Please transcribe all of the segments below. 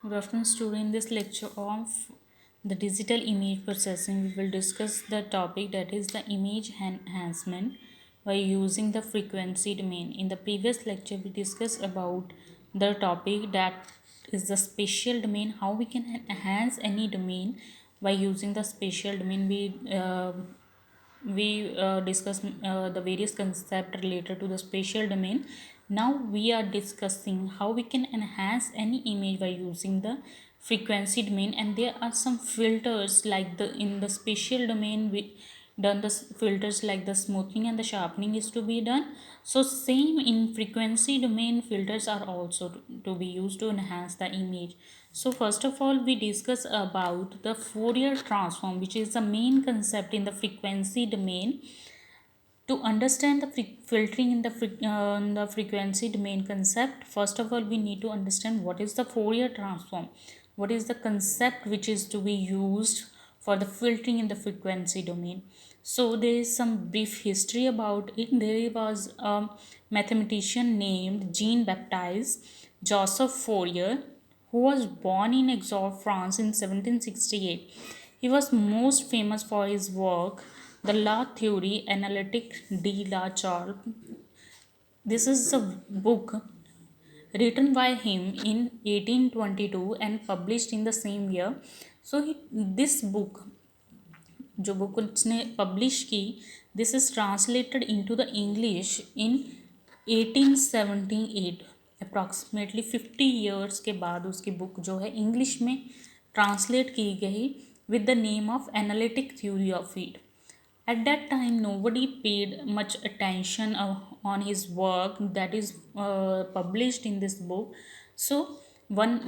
Good afternoon, student. In this lecture of the digital image processing, we will discuss the topic that is the image enhancement by using the frequency domain. In the previous lecture, we discussed about the topic that is the spatial domain, how we can enhance any domain by using the spatial domain. We discuss the various concepts related to the spatial domain. Now we are discussing how we can enhance any image by using the frequency domain, and there are some filters like the in the spatial domain we done the filters like the smoothing and the sharpening is to be done. So same in frequency domain, filters are also to be used to enhance the image. So first of all, we discuss about the Fourier transform, which is the main concept in the frequency domain. To understand the filtering in the frequency domain concept, first of all, we need to understand what is the Fourier transform. What is the concept which is to be used for the filtering in the frequency domain? So there is some brief history about it. There was a mathematician named Jean-Baptiste Joseph Fourier, who was born in Exor, France in 1768. He was most famous for his work, The La Theorie Analytique de la Charge. This is a book written by him in 1822 and published in the same year. So this book, जो book उसने publish की, this is translated into the English in 1878. Approximately 50 years के बाद उसकी book जो है English में translate की गई with the name of Analytic Theory of It. At that time, nobody paid much attention on his work that is published in this book. So,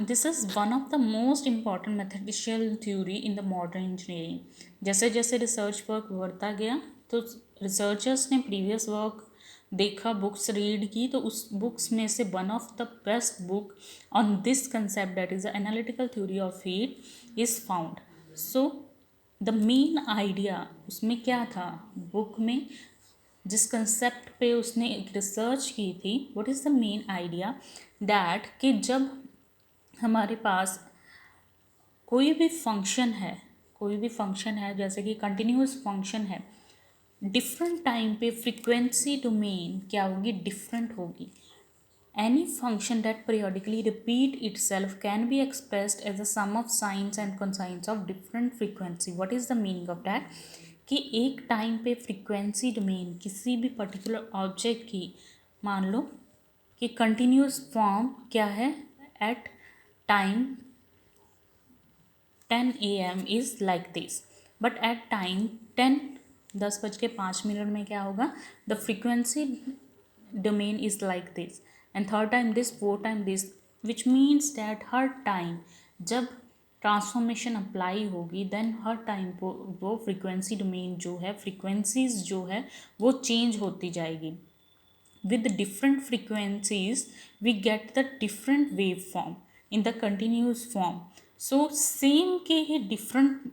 this is one of the most important mathematical theory in the modern engineering. जैसे जैसे research work बढ़ता गया तो researchers ने previous work देखा, books read की, तो उस बुक्स में से one of the best book on this concept that is the analytical theory of heat is found. So the main idea उसमें क्या था, बुक में जिस कंसेप्ट पे उसने एक रिसर्च की थी, what is the main idea that कि जब हमारे पास कोई भी फंक्शन है जैसे कि कंटिन्यूस फंक्शन है, डिफरेंट टाइम पे फ्रीक्वेंसी डोमेन क्या होगी, डिफरेंट होगी. Any function that periodically repeat itself can be expressed as the sum of sines and cosines of different frequency. What is the meaning of that? कि एक time पे frequency domain किसी भी particular object की, मान लो कि continuous form क्या है, at time 10 AM is like this, but at time 10:05 में क्या होगा, the frequency domain is like this, and third time this, fourth time this, which means that her time जब transformation apply होगी then हर time वो frequency domain जो है, frequencies जो है वो चेंज होती जाएगी. with different frequencies we get the different waveform in the continuous form. So same के ही different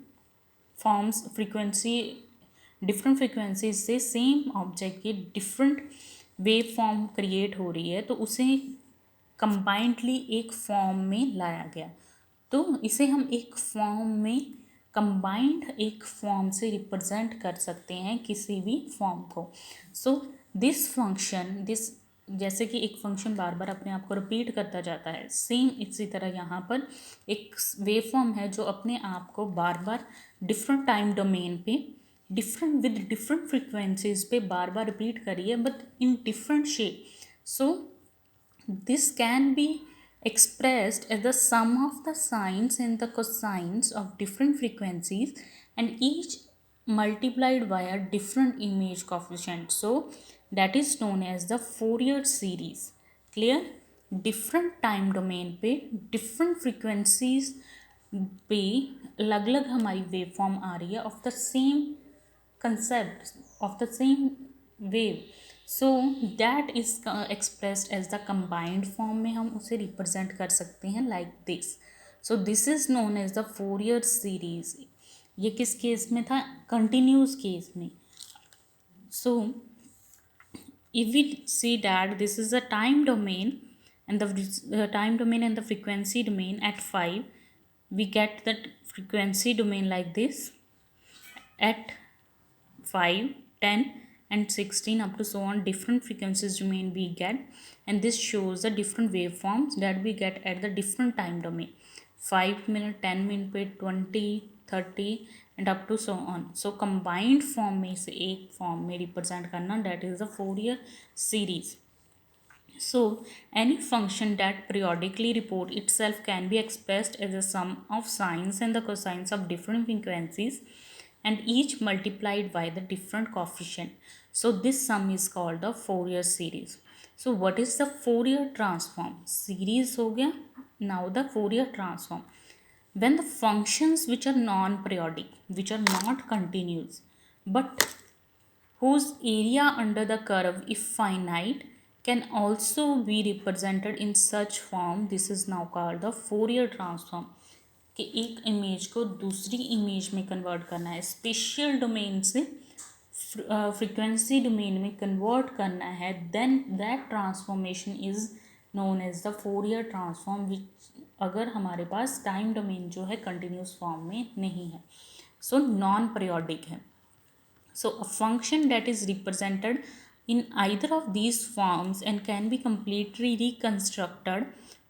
forms frequency, different frequencies से सेम ऑब्जेक्ट की डिफरेंट वेव फॉर्म क्रिएट हो रही है, तो उसे कंबाइंडली एक फॉर्म में लाया गया. तो इसे हम एक फॉर्म में कंबाइंड एक फॉर्म से रिप्रेजेंट कर सकते हैं किसी भी फॉर्म को. सो दिस फंक्शन, दिस जैसे कि एक फंक्शन बार बार अपने आप को रिपीट करता जाता है, सेम इसी तरह यहाँ पर एक वेव फॉर्म है जो अपने आप को बार बार डिफरेंट टाइम डोमेन पे डिफरेंट विद डिफरेंट फ्रीक्वेंसीज पे बार बार रिपीट करिए, but in different shape. So this can be expressed as the sum of the sines and the cosines of different frequencies and each multiplied by a different image coefficient. So that is known as the Fourier series. Clear? different time domain पे different frequencies पे अलग अलग हमारी wave form आ रही है of the same concept, of the same wave. So that is expressed as the combined form में हम उसे रिप्रेजेंट कर सकते हैं like this. So this is known as the Fourier series. ये किस केस में था, कंटिन्यूस केस में. सो if we see that this is a time domain and the time domain and the frequency domain at 5, we get that frequency domain like this at 5, 10, and 16 up to so on. Different frequencies domain we get, and this shows the different waveforms that we get at the different time domain, 5 minute, 10 minute पे 20, 30 and up to so on. So combined form में से एक form में represent करना, that is the Fourier series. So any function that periodically report itself can be expressed as a sum of sines and the cosines of different frequencies, and each multiplied by the different coefficient. So this sum is called the Fourier series. So what is the Fourier transform? Series हो गया. Now the Fourier transform. When the functions which are non-periodic, which are not continuous, but whose area under the curve, if finite, can also be represented in such form, this is now called the Fourier transform. कि एक image को दूसरी image में convert करना है, spatial domain से frequency domain में convert करना है, then that transformation is known as the Fourier transform, which अगर हमारे पास टाइम डोमेन जो है कंटिन्यूस फॉर्म में नहीं है, सो नॉन पीरियोडिक है. So a function that is represented in either of these forms and can be completely reconstructed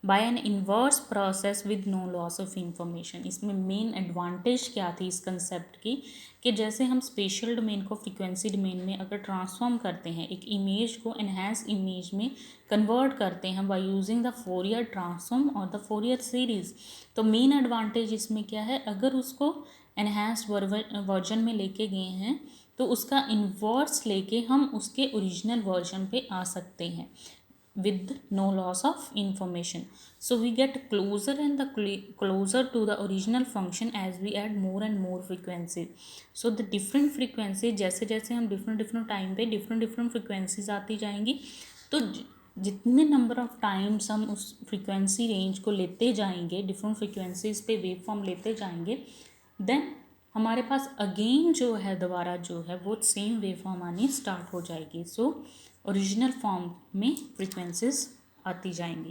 by an inverse process with no loss of information. इसमें main advantage क्या थी इस concept की कि जैसे हम special domain को फ्रीक्वेंसी डोमेन में अगर ट्रांसफॉर्म करते हैं, एक इमेज को एनहांस इमेज में कन्वर्ट करते हैं by using the Fourier transform और द फोरियर सीरीज, तो मेन एडवांटेज इसमें क्या है, अगर उसको एनहांस्ड वर्जन में लेके गए हैं तो उसका इन्वर्स लेके हम उसके ओरिजिनल वर्जन पे आ सकते हैं with no loss of information. So we get closer and closer to the original function as we add more and more frequencies. So the different frequency, जैसे जैसे हम different टाइम पे different frequencies आती जाएंगी, तो जितने नंबर ऑफ टाइम्स हम उस फ्रीक्वेंसी रेंज को लेते जाएंगे, डिफरेंट फ्रीक्वेंसीज पे वेव फॉर्म लेते जाएंगे, देन हमारे पास अगेन जो है दोबारा जो है वो सेम वेव फॉर्म आनी स्टार्ट हो जाएगी. सो ओरिजिनल फॉर्म में फ्रीक्वेंसीज आती जाएंगी.